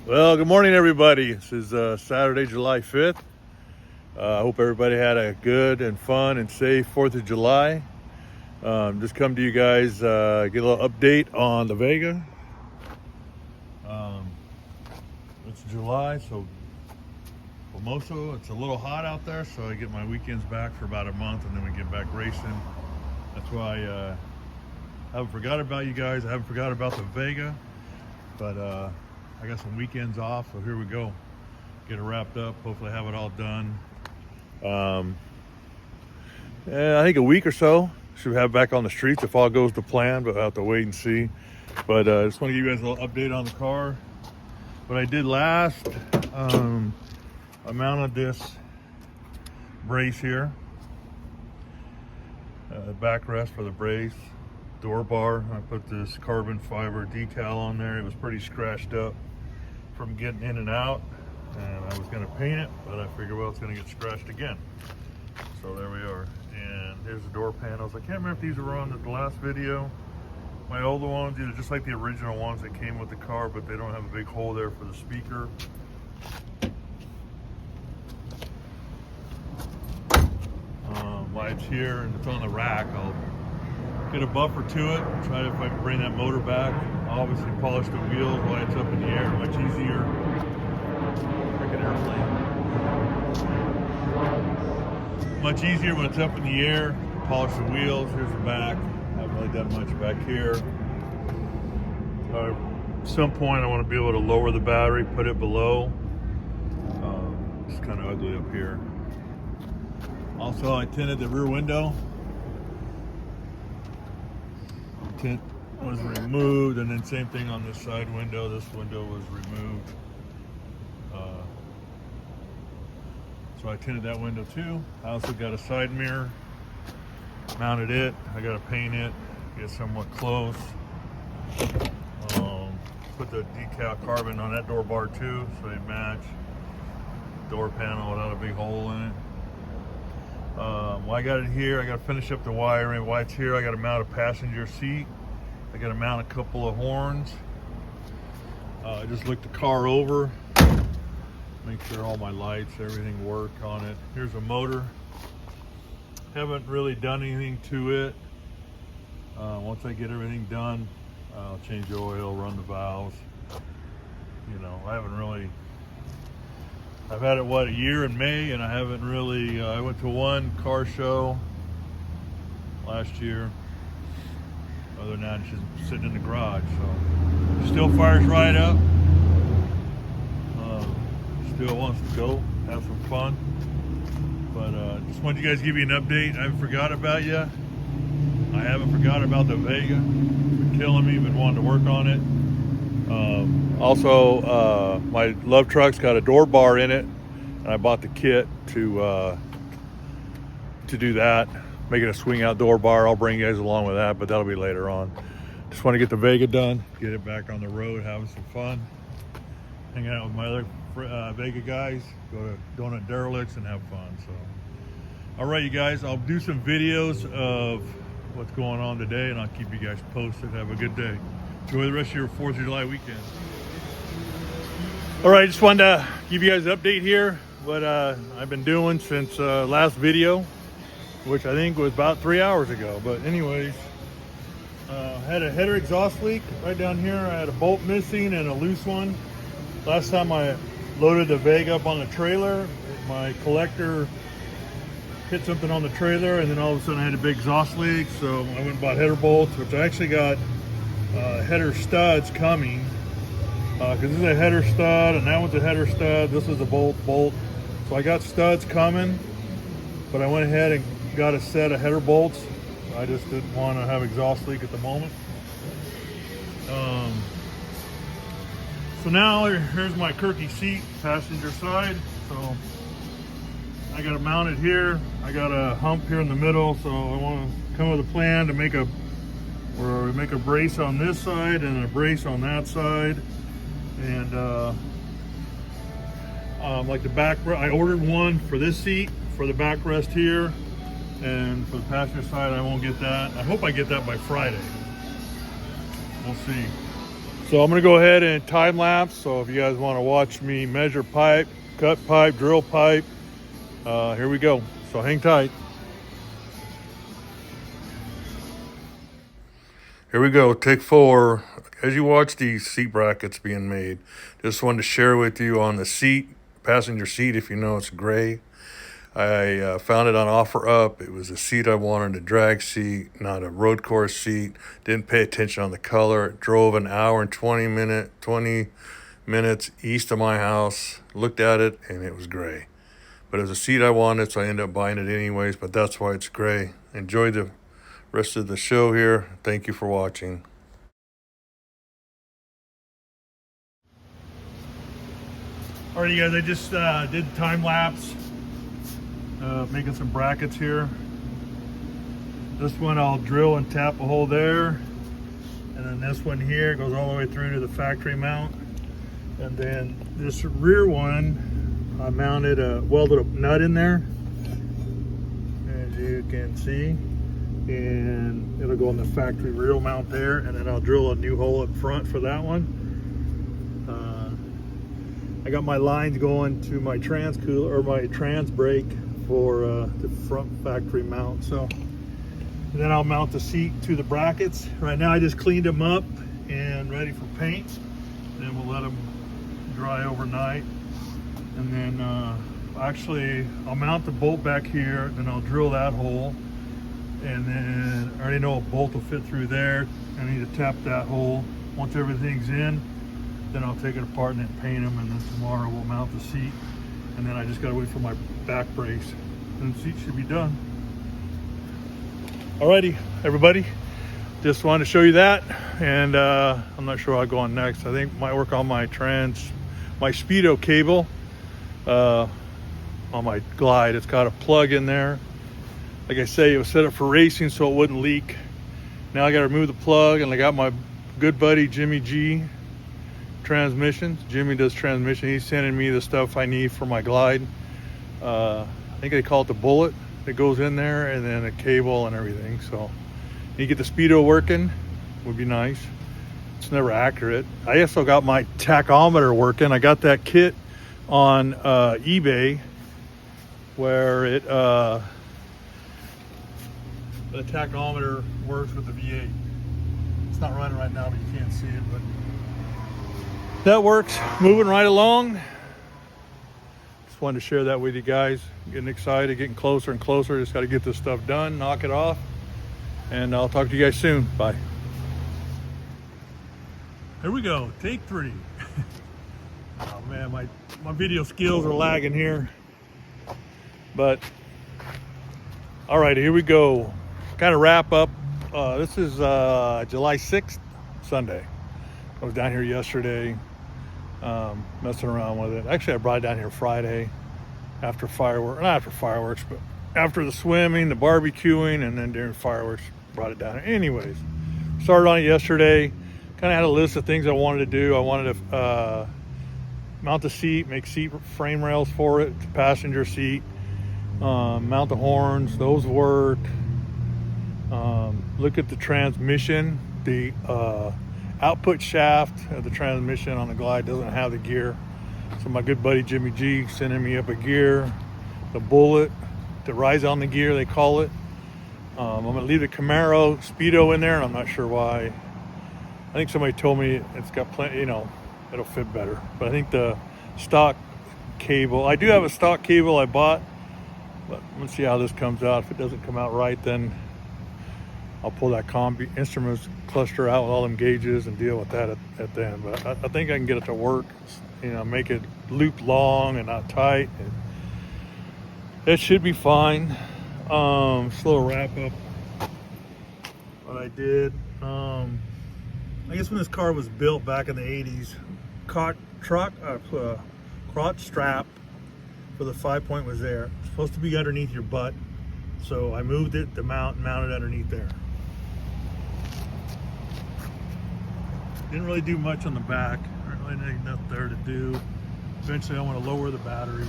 Well, good morning, everybody. This is Saturday, July 5th. I hope everybody had a good and fun and safe 4th of July. Just come to you guys, get a little update on the Vega. It's July, so Formoso, it's a little hot out there, so I get my weekends back for about a month, and then we get back racing. That's why I haven't forgot about you guys. I haven't forgot about the Vega, but I got some weekends off, so here we go. Get it wrapped up, hopefully have it all done. Yeah, I think a week or so should have back on the streets if all goes to plan, but I'll have to wait and see. But I just want to give you guys a little update on the car. What I did last, I mounted this brace here, backrest for the brace, door bar. I put this carbon fiber decal on there. It was pretty scratched up from getting in and out, and I was going to paint it, but I figured, well, it's going to get scratched again. So there we are. And here's the door panels. I can't remember if these were on the last video. My older ones, these are just like the original ones that came with the car, but they don't have a big hole there for the speaker. Lights here, and it's on the rack. I'll get a buffer to it, try to, if I can bring that motor back. I'll obviously polish the wheels while it's up in the air, much easier. Freaking airplane. Much easier when it's up in the air. Polish the wheels. Here's the back. Haven't really done much back here. At some point I want to be able to lower the battery, put it below. It's kind of ugly up here. Also, I tinted the rear window. Tint was removed, and then same thing on this side window. This window was removed. So I tinted that window too. I also got a side mirror, mounted it. I got to paint it, get somewhat close. Put the decal carbon on that door bar too, so they match. Door panel without a big hole in it. Well, I got it here. I got to finish up the wiring. While it's here, I got to mount a passenger seat. I got to mount a couple of horns. I just looked the car over, make sure all my lights, everything work on it. Here's a motor. Haven't really done anything to it. Once I get everything done, I'll change the oil, run the valves. You know, I haven't really. I've had it, what, a year in May, and I haven't really, I went to one car show last year. Other than that, it's just sitting in the garage, so. Still fires right up. Still wants to go, have some fun. But just wanted you guys to give you an update. I haven't forgot about you. I haven't forgot about the Vega. It's been killing me, been wanting to work on it. Also, my love truck's got a door bar in it, and I bought the kit to do that, make it a swing out door bar. I'll bring you guys along with that, but that'll be later on. Just want to get the Vega done, get it back on the road, having some fun, hang out with my other Vega guys, go to Donut Derelicts and have fun. So, all right, you guys, I'll do some videos of what's going on today, and I'll keep you guys posted. Have a good day. Enjoy the rest of your 4th of July weekend. All right, just wanted to give you guys an update here. What I've been doing since last video, which I think was about 3 hours ago. But anyways, had a header exhaust leak right down here. I had a bolt missing and a loose one. Last time I loaded the Vega up on the trailer, my collector hit something on the trailer, and then all of a sudden I had a big exhaust leak. So I went and bought header bolts, which I actually got header studs coming, because this is a header stud and that one's a header stud. This is a bolt. So I got studs coming, but I went ahead and got a set of header bolts. I just didn't want to have exhaust leak at the moment. So now here's my Kirky seat, passenger side. So I got it mounted here. I got a hump here in the middle, so I want to come with a plan to make a brace on this side and a brace on that side. And like the back, I ordered one for this seat for the backrest here, and for the passenger side I won't get that. I hope I get that by Friday. We'll see. So I'm gonna go ahead and time lapse. So if you guys want to watch me measure pipe, cut pipe, drill pipe, here we go. So hang tight. Here we go, take 4. As you watch these seat brackets being made, just wanted to share with you on the seat, passenger seat, if you know it's gray. I found it on OfferUp. It was a seat I wanted, a drag seat, not a road course seat. Didn't pay attention on the color. Drove an hour and 20 minutes east of my house. Looked at it and it was gray. But it was a seat I wanted, so I ended up buying it anyways, but that's why it's gray. Enjoy the rest of the show here. Thank you for watching. All right, you guys, I just did time lapse, making some brackets here. This one I'll drill and tap a hole there, and then this one here goes all the way through to the factory mount. And then this rear one, I mounted welded a nut in there, as you can see, and it'll go in the factory rear mount there. And then I'll drill a new hole up front for that one. I got my lines going to my trans cooler or my trans brake for the front factory mount. So and then I'll mount the seat to the brackets. Right now I just cleaned them up and ready for paint. Then we'll let them dry overnight. And then actually I'll mount the bolt back here, then I'll drill that hole. And then I already know a bolt will fit through there. I need to tap that hole. Once everything's in, then I'll take it apart and then paint them, and then tomorrow we'll mount the seat. And then I just gotta wait for my back brace, and the seat should be done. Alrighty, everybody. Just wanted to show you that, and I'm not sure I'll go on next. I think I might work on my Speedo cable on my Glide. It's got a plug in there. Like I say, it was set up for racing so it wouldn't leak. Now I gotta remove the plug, and I got my good buddy Jimmy G transmissions. Jimmy does transmission. He's sending me the stuff I need for my Glide. I think they call it the bullet that goes in there, and then a cable and everything. So you get the Speedo working, would be nice. It's never accurate. I also got my tachometer working. I got that kit on eBay where it the tachometer works with the V8. It's not running right now, but you can't see it, but that works. Moving right along. Just wanted to share that with you guys. Getting excited, getting closer and closer. Just got to get this stuff done, knock it off, and I'll talk to you guys soon. Bye. Here we go, take 3. Oh man, my video skills are lagging here, but all right, here we go. Kind of wrap up. This is July 6th, Sunday. I was down here yesterday, messing around with it. Actually, I brought it down here Friday after fireworks, not after fireworks, but after the swimming, the barbecuing, and then during fireworks, brought it down here. Anyways, started on it yesterday. Kind of had a list of things I wanted to do. I wanted to mount the seat, make seat frame rails for it, the passenger seat, mount the horns, those work. Look at the transmission. The output shaft of the transmission on the Glide doesn't have the gear. So my good buddy Jimmy G sending me up a gear, the bullet to rise on the gear, they call it. I'm gonna leave the Camaro Speedo in there, and I'm not sure why. I think somebody told me it's got plenty, you know, it'll fit better. But I think the stock cable, I do have a stock cable I bought, but let's see how this comes out. If it doesn't come out right, then I'll pull that combi instruments cluster out with all them gauges and deal with that at the end. But I think I can get it to work, you know, make it loop long and not tight. It should be fine. Just a little wrap up what I did. I guess when this car was built back in the 80s, crotch strap for the 5-point was there. It's supposed to be underneath your butt. So I moved it to mounted underneath there. Didn't really do much on the back. Really nothing there to do. Eventually I want to lower the battery.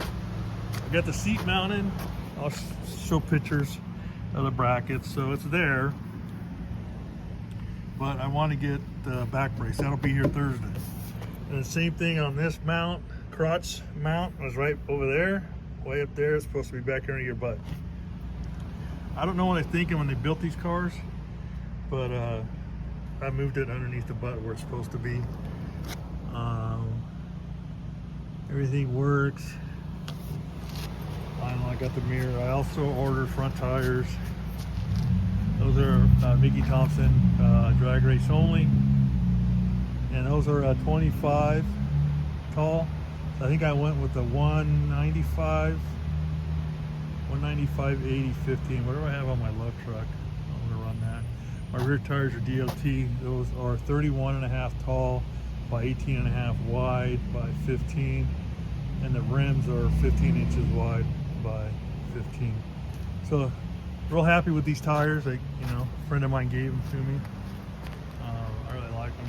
I got the seat mounted. I'll show pictures of the brackets. So it's there. But I want to get the back brace. That'll be here Thursday. And the same thing on this mount, crotch mount was right over there, way up there. It's supposed to be back under your butt. I don't know what they're thinking when they built these cars, but I moved it underneath the butt where it's supposed to be. Everything works. I got the mirror. I also ordered front tires. Those are Mickey Thompson drag race only, and those are 25 tall. So I think I went with the 195, 80, 15. What do I have on my love truck? I'm gonna run that. My rear tires are DLT. Those are 31.5 tall by 18.5 wide by 15, and the rims are 15 inches wide by 15. So real happy with these tires. A friend of mine gave them to me. I really like them,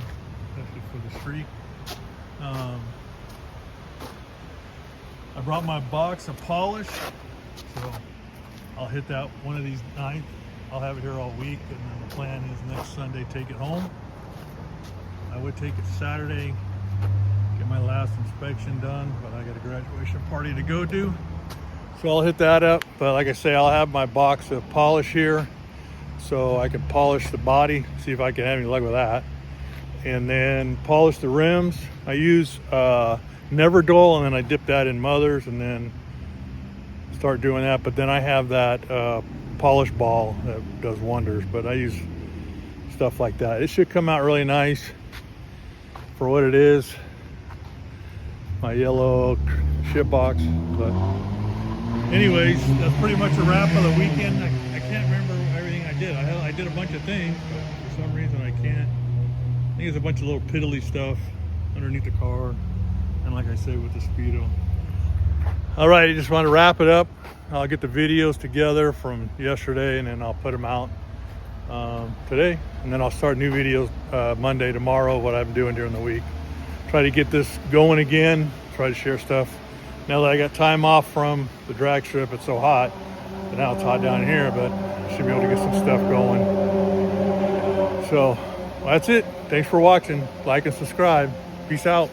especially for the street. I brought my box of polish, so I'll hit that one of these nights. I'll have it here all week, and then the plan is next Sunday take it home. I would take it Saturday, get my last inspection done, but I got a graduation party to go to, so I'll hit that up. But like I say, I'll have my box of polish here so I can polish the body, see if I can have any luck with that, and then polish the rims. I use Never Dull, and then I dip that in Mother's and then start doing that. But then I have that polish ball that does wonders, but I use stuff like that. It should come out really nice for what it is, my yellow shit box. But anyways, that's pretty much a wrap of the weekend. I can't remember everything I did. I did a bunch of things, but for some reason I can't. I think there's a bunch of little piddly stuff underneath the car, and like I say, with the Speedo. All right, I just want to wrap it up. I'll get the videos together from yesterday, and then I'll put them out today, and then I'll start new videos Monday, tomorrow, what I'm doing during the week. Try to get this going again, try to share stuff. Now that I got time off from the drag strip, it's so hot, but now it's hot down here, but I should be able to get some stuff going. So that's it. Thanks for watching. Like and subscribe. Peace out.